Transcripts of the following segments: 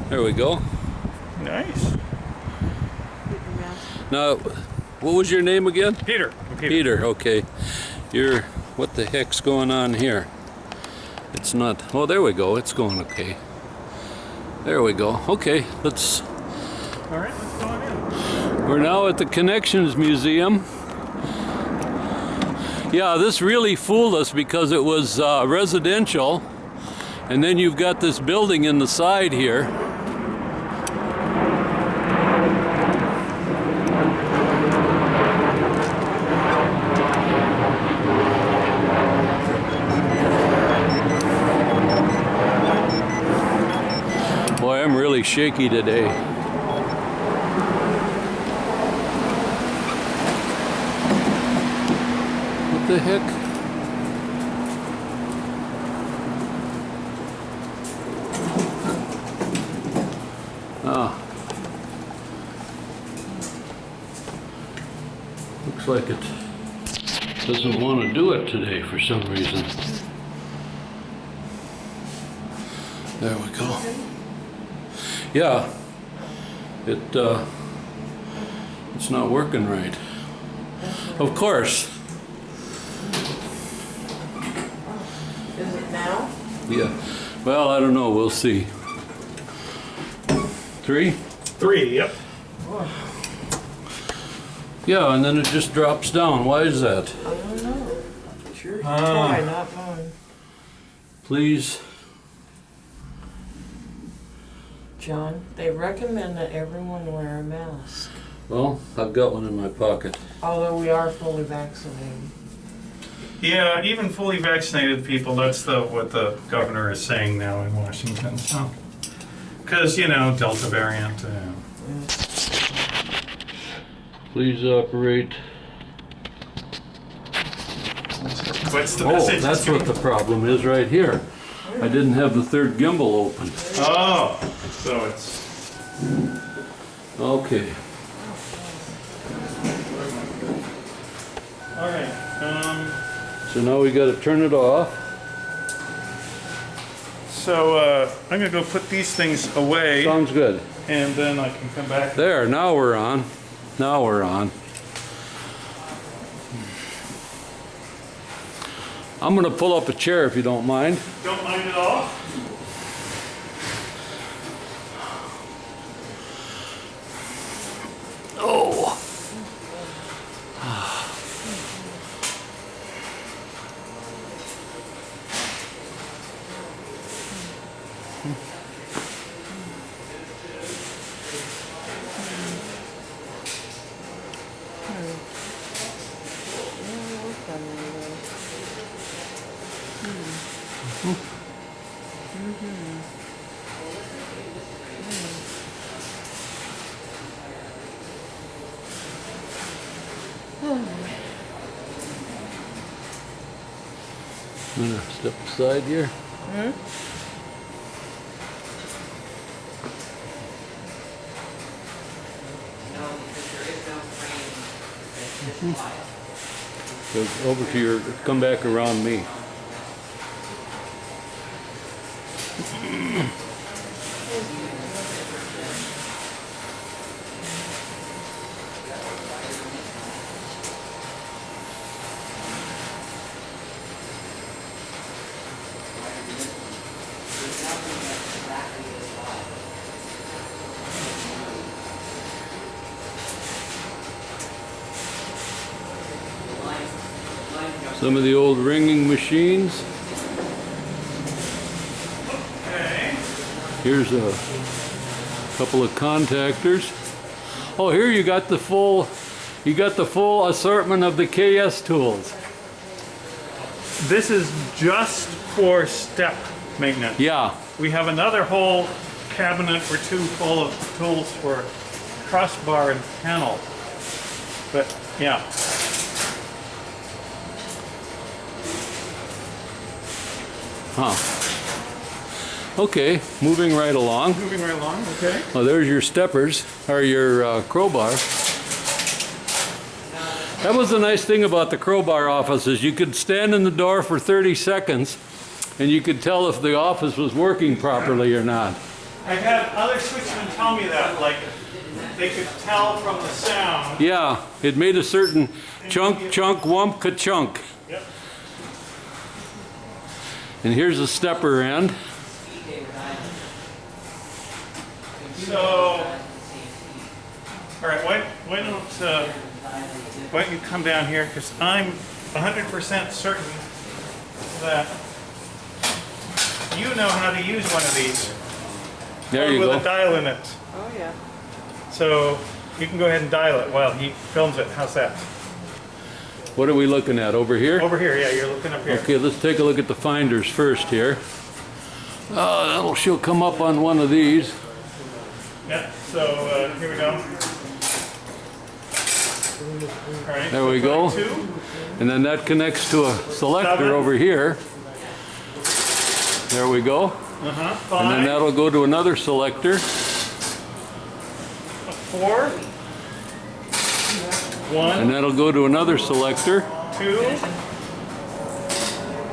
There we go. Nice. Now, what was your name again? Peter. Peter, okay. What the heck's going on here? It's not, oh, there we go. It's going okay. There we go. Okay, let's. All right, let's go on in. We're now at the Connections Museum. Yeah, this really fooled us because it was residential, and then you've got this building in the side here. Boy, I'm really shaky today. What the heck? Ah. Looks like it doesn't want to do it today for some reason. There we go. Yeah, it's not working right. Of course. Is it now? Yeah. Well, I don't know. We'll see. 3? 3, yep. Yeah, and then it just drops down. Why is that? I don't know. Sure. Try, not fun. Please. John, they recommend that everyone wear a mask. Well, I've got one in my pocket. Although we are fully vaccinated. Yeah, even fully vaccinated people, that's what the governor is saying now in Washington. So, because, Delta variant. Please operate. What's the Oh, message? that's what the problem is right here. I didn't have the third gimbal open. Oh, so it's... Okay. All right. So now we got to turn it off. So I'm going to go put these things away. Sounds good. And then I can come back. There, now we're on. Now we're on. I'm going to pull up a chair if you don't mind. Don't mind at all. Oh. I'm gonna step aside here. So over to your, come back around me. Some of the old ringing machines. Okay. Here's a couple of contactors. Oh, here you got the full assortment of the KS tools. This is just for step maintenance. Yeah. We have another whole cabinet or two full of tools for crossbar and panel. But yeah. Huh. Okay, moving right along. Moving right along, okay. Oh, there's your steppers, or your crowbar. That was the nice thing about the crowbar offices. You could stand in the door for 30 seconds and you could tell if the office was working properly or not. I've had other switchmen tell me that, like, they could tell from the sound. Yeah, it made a certain chunk, chunk, wump, ka-chunk. Yep. And here's the stepper end. So, all right, why don't you come down here, because I'm 100% certain that you know how to use one of these. There you with go. a dial in it. Oh, yeah. So you can go ahead and dial it while he films it. How's that? What are we looking at over here? Over here, yeah, you're looking up here. Okay, let's take a look at the finders first here. She'll come up on one of these. Yeah, so here we go. All right, There we go. two. And then that connects to a selector Seven. over here. There we go. Five. And then that'll go to another selector. 4. 1. And that'll go to another selector 2.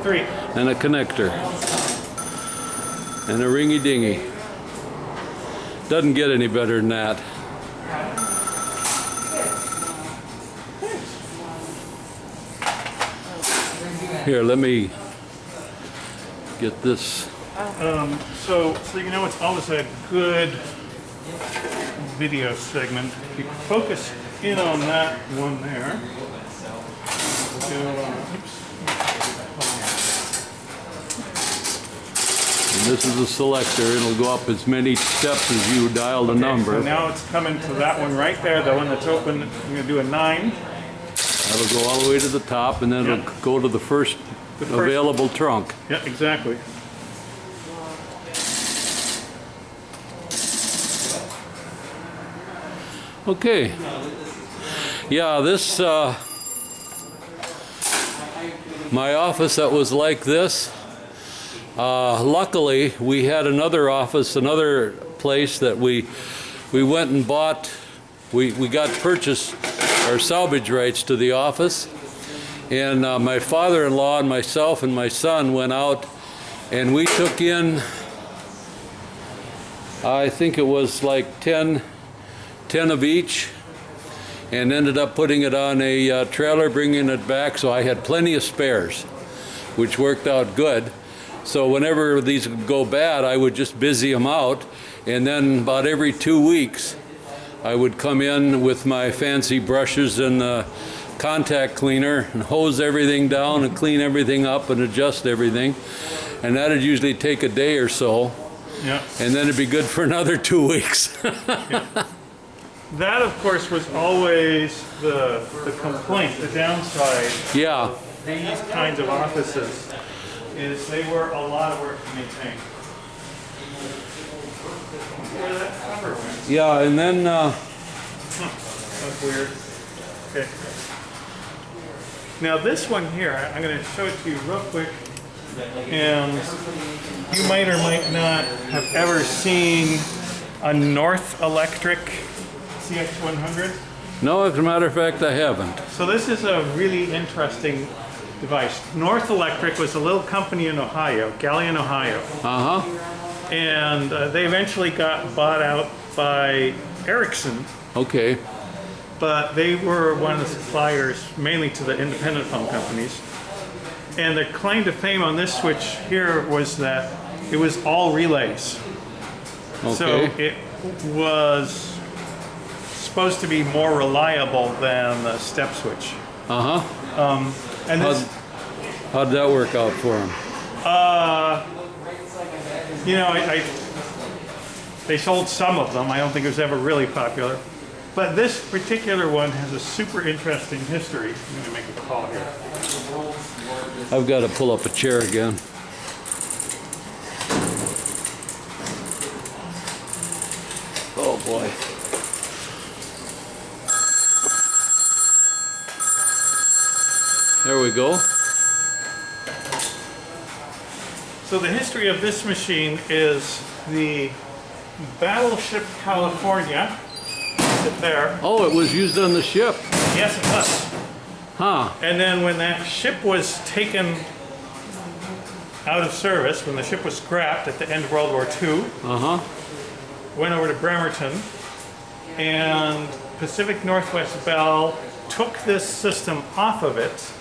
3. and a connector. And a ringy dingy. Doesn't get any better than that. Here, let me get this. So you know, it's always a good video segment. If you focus in on that one there. And this is a selector. It'll go up as many steps as you dial the number. So now it's coming to that one right there, the one that's open. I'm going to do a 9. That'll go all the way to the top, and then it'll go to the first available trunk. Yeah, exactly. Okay. Yeah, this, my office that was like this, luckily we had another office, another place that we went and bought, we got purchased our salvage rights to the office. And my father-in-law and myself and my son went out and we took in, I think it was like 10 of each, and ended up putting it on a trailer, bringing it back, so I had plenty of spares, which worked out good. So whenever these would go bad, I would just busy them out, and then about every 2 weeks, I would come in with my fancy brushes and the contact cleaner and hose everything down and clean everything up and adjust everything. And that'd usually take a day or so. Yeah. And then it'd be good for another 2 weeks. That, of course, was always the complaint, the downside. Yeah. These kinds of offices is they were a lot of work to maintain. Where that cover went. Yeah, and then That's weird. Okay. Now this one here, I'm going to show it to you real quick. And you might or might not have ever seen a North Electric CX100. no, as a matter of fact, I haven't. So this is a really interesting device. North Electric was a little company in Ohio, Galion, Ohio. Uh-huh. And they eventually got bought out by Ericsson, Okay. but they were one of the suppliers mainly to the independent phone companies. And the claim to fame on this switch here was that it was all relays. So Okay. it was supposed to be more reliable than the step switch. Uh-huh. And this, How'd that work out for him? you know, they sold some of them. I don't think it was ever really popular. But this particular one has a super interesting history. I'm going to make a call here. I've got to pull up a chair again. Oh boy. There we go. So the history of this machine is the Battleship California. Is it there? Oh, it was used on the ship. Yes, it was. Huh. And then when that ship was taken out of service, when the ship was scrapped at the end of World War II, Uh-huh. went over to Bremerton, and Pacific Northwest Bell took this system off of it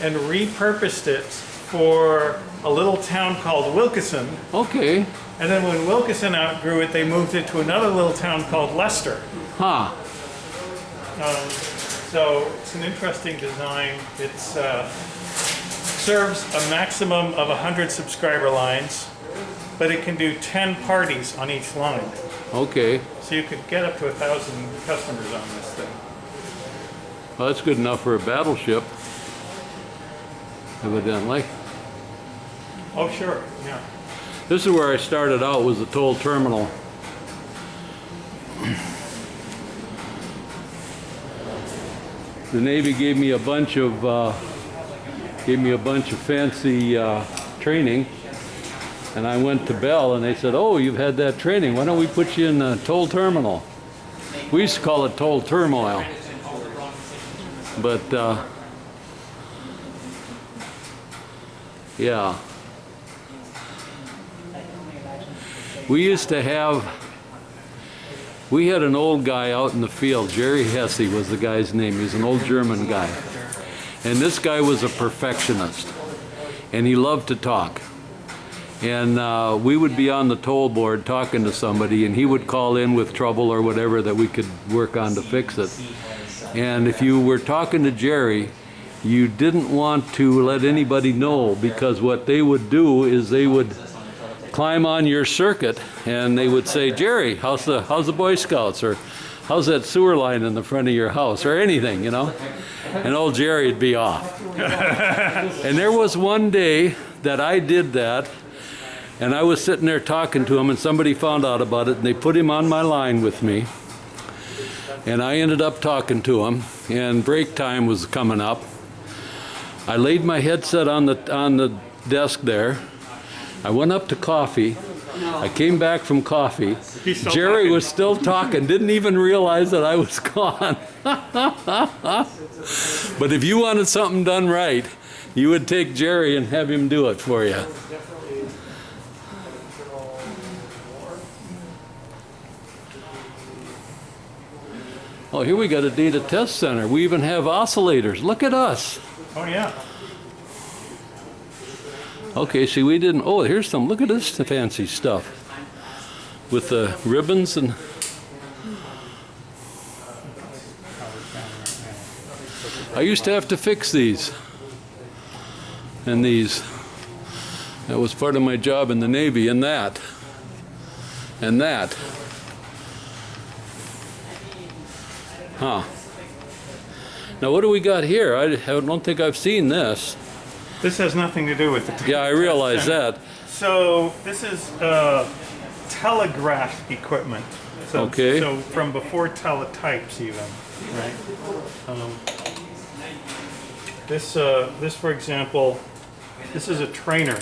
and repurposed it for a little town called Wilkeson. Okay. And then when Wilkeson outgrew it, they moved it to another little town called Leicester. Huh. So it's an interesting design. It serves a maximum of 100 subscriber lines, but it can do 10 parties on each line. Okay. So you could get up to 1,000 customers on this thing. Well, that's good enough for a battleship, evidently. Oh, sure, yeah. This is where I started out, was the toll terminal. The Navy gave me a bunch of fancy training, and I went to Bell, and they said, "Oh, you've had that training. Why don't we put you in the toll terminal?" We used to call it toll turmoil, but yeah. We had an old guy out in the field, Jerry Hesse was the guy's name. He was an old German guy. And this guy was a perfectionist. And he loved to talk. And we would be on the toll board talking to somebody, and he would call in with trouble or whatever that we could work on to fix it. And if you were talking to Jerry, you didn't want to let anybody know, because what they would do is they would climb on your circuit and they would say, "Jerry, how's the Boy Scouts?" or "How's that sewer line in the front of your house?" or anything, you know. And old Jerry'd be off. And there was one day that I did that, and I was sitting there talking to him, and somebody found out about it, and they put him on my line with me. And I ended up talking to him, and break time was coming up. I laid my headset on the desk there. I went up to coffee. I came back from coffee. Jerry was still talking, didn't even realize that I was gone. But if you wanted something done right, you would take Jerry and have him do it for you. Oh, here we got a data test center. We even have oscillators. Look at us. Oh, yeah. Okay, see, we didn't. Oh, here's some. Look at this fancy stuff with the ribbons and. I used to have to fix these and these. That was part of my job in the Navy, and that. And that. Huh. Now, what do we got here? I don't think I've seen this. This has nothing to do with it. Yeah, I realize that. So this is telegraph equipment. So, Okay. So from before teletypes even, right? This for example, this is a trainer.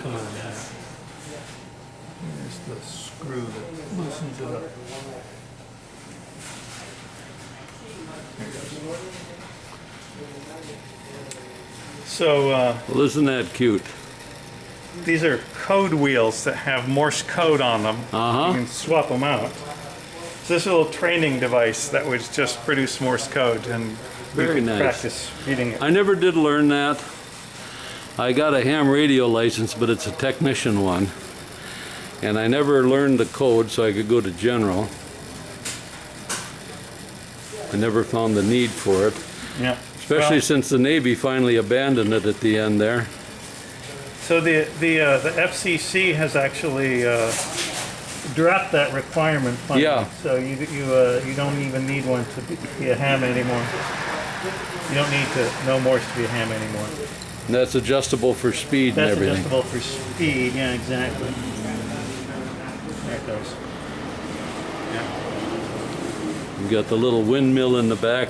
Come on. Here's the screw that loosens it up. So Well, isn't that cute? these are code wheels that have Morse code on them. Uh-huh. You can swap them out. So this little training device that would just produce Morse code, and we Very could nice. practice reading it. I never did learn that. I got a ham radio license, but it's a technician one. And I never learned the code, so I could go to general. I never found the need for it, Yeah. especially Well, since the Navy finally abandoned it at the end there. so the FCC has actually dropped that requirement funding. Yeah. So you don't even need one to be a ham anymore. You don't need to know Morse to be a ham anymore. And that's adjustable for speed That's and everything. adjustable for speed. Yeah, exactly. There it goes. Yeah. You got the little windmill in the back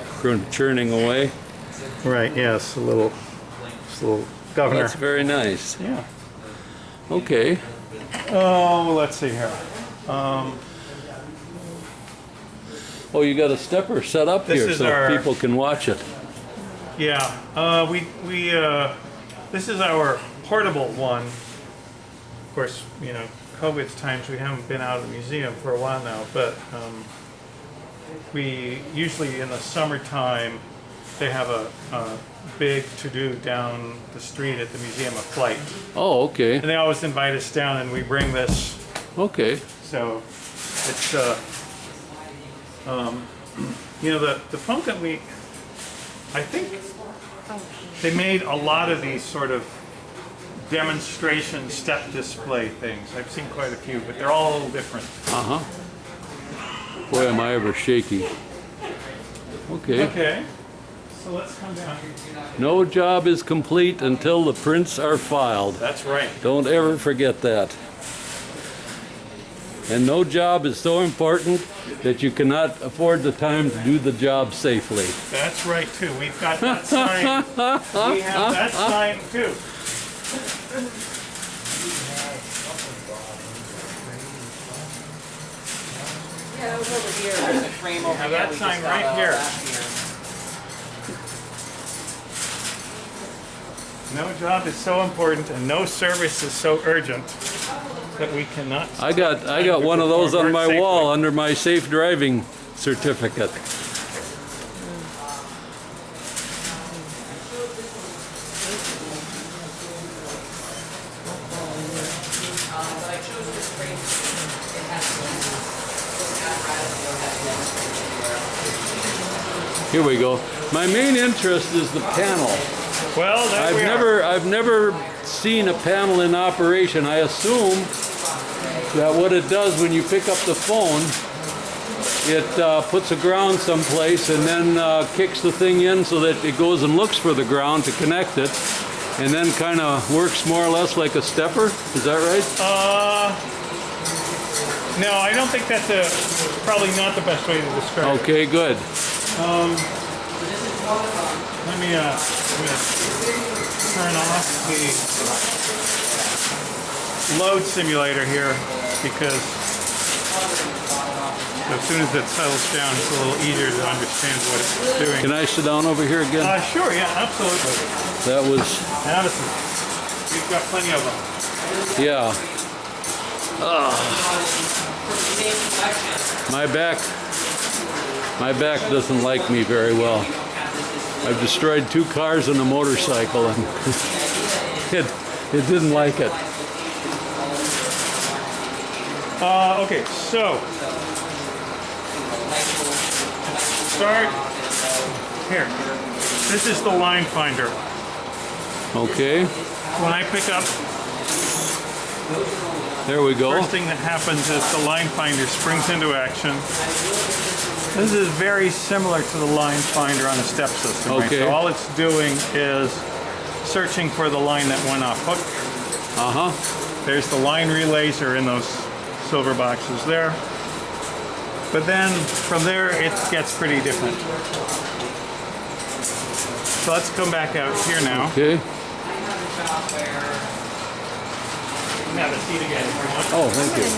churning away. Right. Yes. A little governor. That's very nice. Yeah. Okay. Oh, let's see here. Oh, you got a stepper set up This here is so our- people can watch it. Yeah. We This is our portable one. Of course, you know, COVID times, we haven't been out of the museum for a while now, but we usually in the summertime, they have a big to-do down the street at the Museum of Flight. Oh, okay. And they always invite us down and we bring this. Okay. So it's, you know, the foam company, I think they made a lot of these sort of demonstration step display things. I've seen quite a few, but they're all a little different. Uh-huh. Boy, am I ever shaky. Okay. Okay, so let's come down. No job is complete until the prints are filed. That's right. Don't ever forget that. And no job is so important that you cannot afford the time to do the job safely. That's right, too. We've got that sign. We have that sign, too. Yeah, it was over here. There's a frame over Have here. that We sign just got right all here. that No job is so important and no service is so urgent that we cannot. I got one of those on my wall under my safe driving certificate. But I chose this frame because it has the Here we go. My main interest is the panel. Well, there we are. I've never seen a panel in operation. I assume that what it does when you pick up the phone, it puts a ground someplace and then kicks the thing in so that it goes and looks for the ground to connect it, and then kind of works more or less like a stepper. Is that right? No, I don't think that's probably not the best way to describe it. Okay, good. Let me turn off the load simulator here because as soon as it settles down, it's a little easier to understand what it's doing. Can I sit down over here again? Sure, yeah, absolutely. That was, Addison, we've got plenty of them. yeah. My back doesn't like me very well. I've destroyed 2 cars and a motorcycle, and it didn't like it. Okay, so start here. This is the line finder. Okay, When I pick up, there we go. first thing that happens is the line finder springs into action. This is very similar to the line finder on a step system. Right? Okay. So all it's doing is searching for the line that went off hook. Uh-huh. There's the line relays are in those silver boxes there. But then from there it gets pretty different. So let's come back out here now. Okay. Have a seat again if you want. Oh, thank you.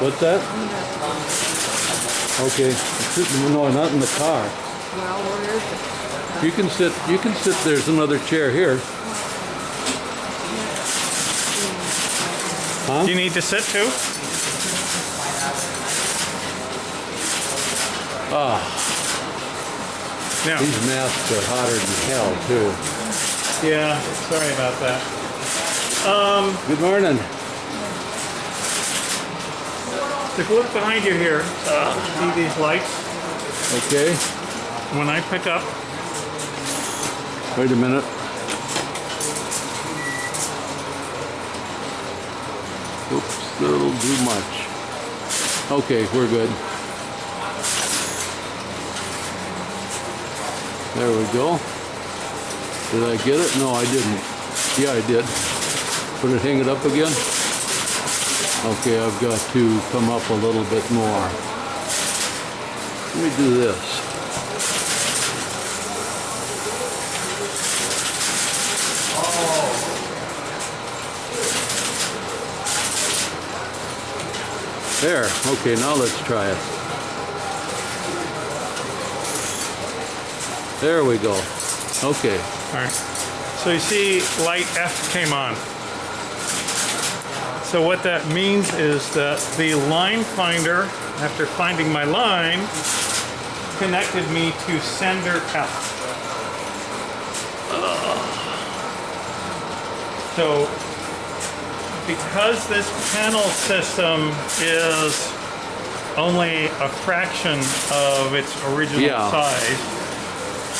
What's that? Okay. No, not in the car. Well, where is it? You can sit, there's another chair here. Huh? Do you need to sit too? No. These masks are hotter than hell, too. Yeah, sorry about that. Good morning. If you look behind you here, see these lights? Okay. When I pick up, Wait a minute. Oops, that'll do much. Okay, we're good. There we go. Did I get it? No, I didn't. Yeah, I did. Hang it up again? Okay, I've got to come up a little bit more. Let me do this. There. Okay, now let's try it. There we go. Okay. all right. So you see light F came on. So what that means is that the line finder, after finding my line, connected me to sender F. So because this panel system is only a fraction of its original size,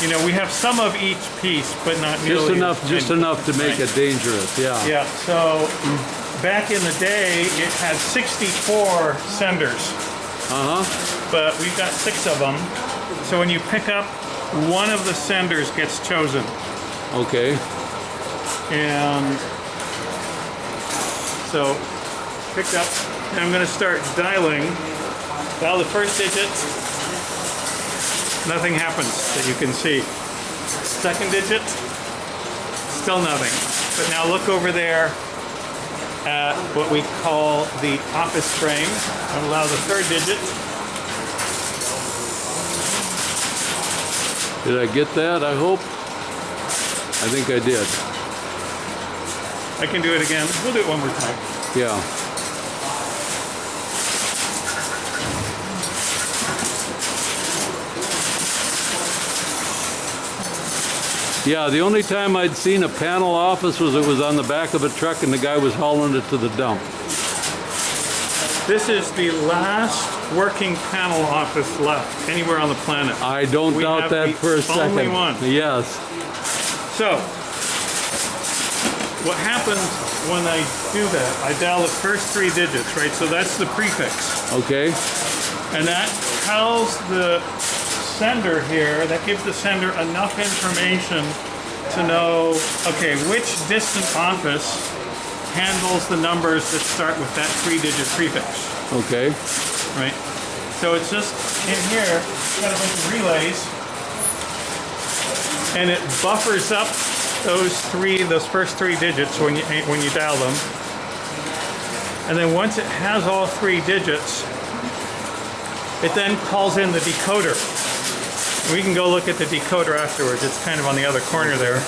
you know, we have some of each piece, but not nearly Just enough to make it dangerous, yeah. Yeah, so back in the day, it had 64 senders, but we've got 6 of them. So when you pick up, one of the senders gets chosen. Okay. And so picked up, and I'm going to start dialing. Dial the first digit. Nothing happens that you can see. Second digit, still nothing. But now look over there at what we call the office frame. I'll allow the third digit. Did I get that, I hope? I think I did. I can do it again. We'll do it one more time. Yeah. Yeah, the only time I'd seen a panel office was it was on the back of a truck and the guy was hauling it to the dump. This is the last working panel office left anywhere on the planet. I don't We doubt have that the for a second. only one. Yes. So, what happens when I do that, I dial the first 3 digits, right? So that's the prefix. Okay. And that tells the sender here, that gives the sender enough information to know, okay, which distant office handles the numbers that start with that 3-digit prefix, Okay. right? So it's just in here, got a bunch of relays, and it buffers up those first 3 digits when you dial them. And then once it has all 3 digits, it then calls in the decoder. We can go look at the decoder afterwards. It's kind of on the other corner there.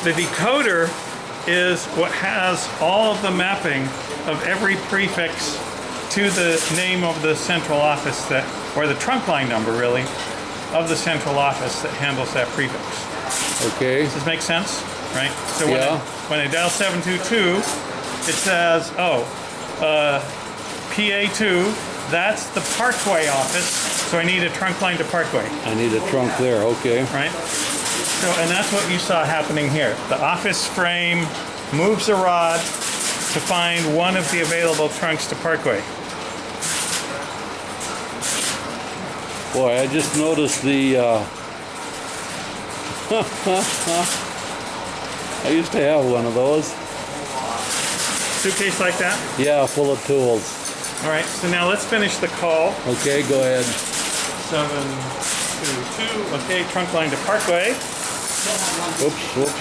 The decoder is what has all of the mapping of every prefix to the name of the central office that, or the trunk line number really, of the central office that handles that prefix. Okay. Does this make sense? Right? So Yeah. when I dial 722, it says, PA2, that's the Parkway office. So I need a trunk line to Parkway. I need a trunk there. Okay. Right? So, and that's what you saw happening here. The office frame moves a rod to find one of the available trunks to Parkway. Boy, I just noticed the. I used to have one of those. Suitcase like that? Yeah, full of tools. All right, so now let's finish the call. Okay, go ahead. 722, okay, trunk line to Parkway. Oops, whoops.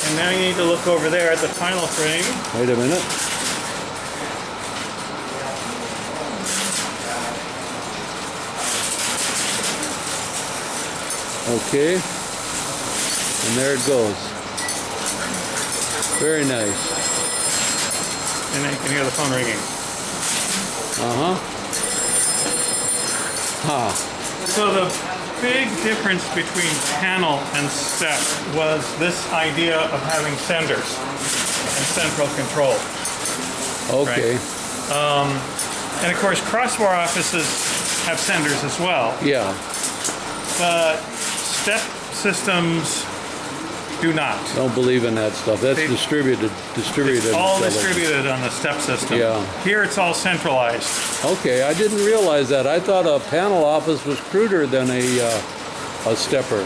And now you need to look over there at the final frame. Wait a minute. Okay. And there it goes. Very nice. And then you can hear the phone ringing. Uh-huh. Ha. So the big difference between panel and step was this idea of having senders and central control. Okay. And of course, crossbar offices have senders as well, Yeah. but step systems do not. Don't believe in that stuff. That's They- distributed. It's all Tele- distributed on the step system. Yeah. Here it's all centralized. Okay, I didn't realize that. I thought a panel office was cruder than a stepper.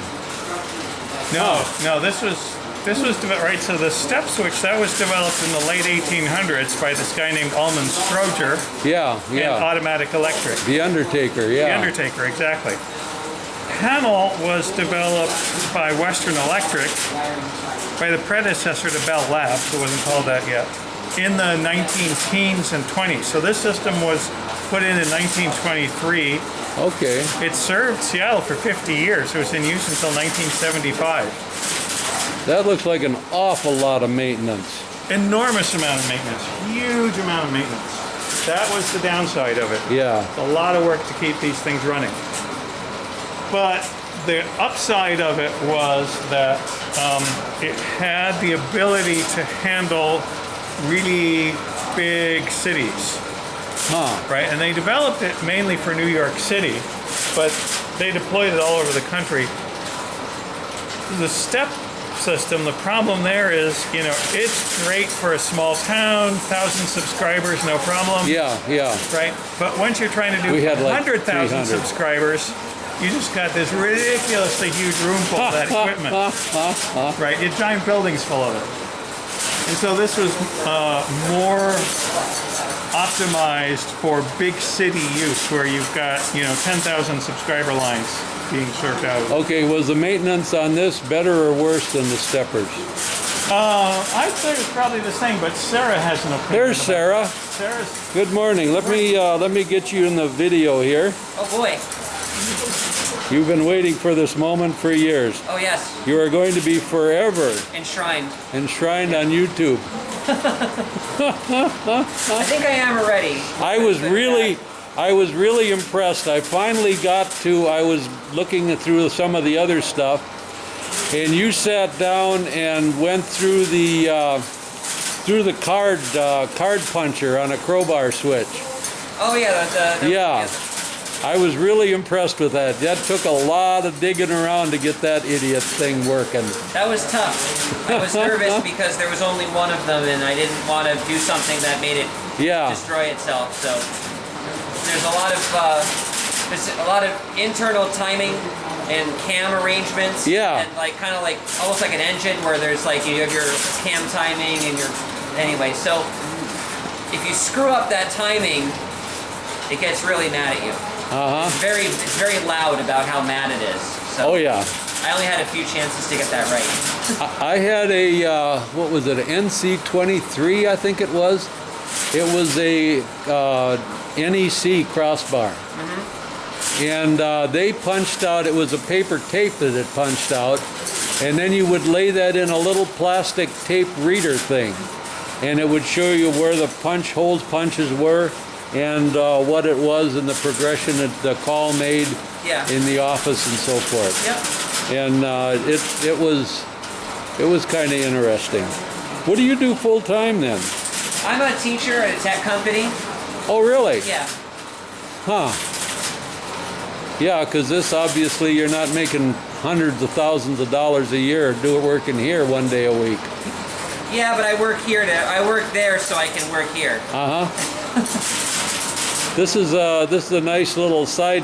No, this was developed, right, so the step switch, that was developed in the late 1800s by this guy named Almond Stroger Yeah, and yeah. Automatic Electric. The Undertaker, yeah. The Undertaker, exactly. Panel was developed by Western Electric, by the predecessor to Bell Labs. It wasn't called that yet. in the 19-teens and 20s. So this system was put in 1923. Okay. It served Seattle for 50 years. It was in use until 1975. That looks like an awful lot of maintenance. Enormous amount of maintenance, huge amount of maintenance. That was the downside of it. Yeah. A lot of work to keep these things running. But the upside of it was that it had the ability to handle really big cities, Huh. right? And they developed it mainly for New York City, but they deployed it all over the country. The step system, the problem there is, it's great for a small town, 1,000 subscribers, no problem. Yeah, yeah. Right? But once you're trying to do We had like 100,000 300. subscribers, you just got this ridiculously huge room full of that equipment. Right? You have giant buildings full of it. And so this was more optimized for big city use where you've got, 10,000 subscriber lines being served out. Okay, was the maintenance on this better or worse than the steppers? I'd say it's probably the same, but Sarah has an opinion. There's Sarah. Sarah's. Good morning. Let me get you in the video here. Oh boy. You've been waiting for this moment for years. Oh yes. You are going to be forever Enshrined. enshrined on YouTube. I think I am already. I was really impressed. I finally I was looking through some of the other stuff, and you sat down and went through the card puncher on a crowbar switch. Oh yeah. Yeah. I was really impressed with that. That took a lot of digging around to get that idiot thing working. That was tough. I was nervous because there was only one of them, and I didn't want to do something that made it destroy itself. So there's a lot of internal timing and cam arrangements. Yeah. And kind of like almost like an engine where there's you have your cam timing and anyway. So if you screw up that timing, it gets really mad at you. It's very loud about how mad it is. So Oh yeah. I only had a few chances to get that right. I had a what was it? An NC23, I think it was. It was a NEC crossbar, and they punched out. It was a paper tape that it punched out, and then you would lay that in a little plastic tape reader thing, and it would show you where the punches were, and what it was, and the progression that the call made in the office and so forth. Yep. And it was kind of interesting. What do you do full time then? I'm a teacher at a tech company. Oh really? Yeah. Huh. Yeah, because this obviously you're not making hundreds of thousands of dollars a year working here one day a week. Yeah, but I work there so I can work here. This is a nice little side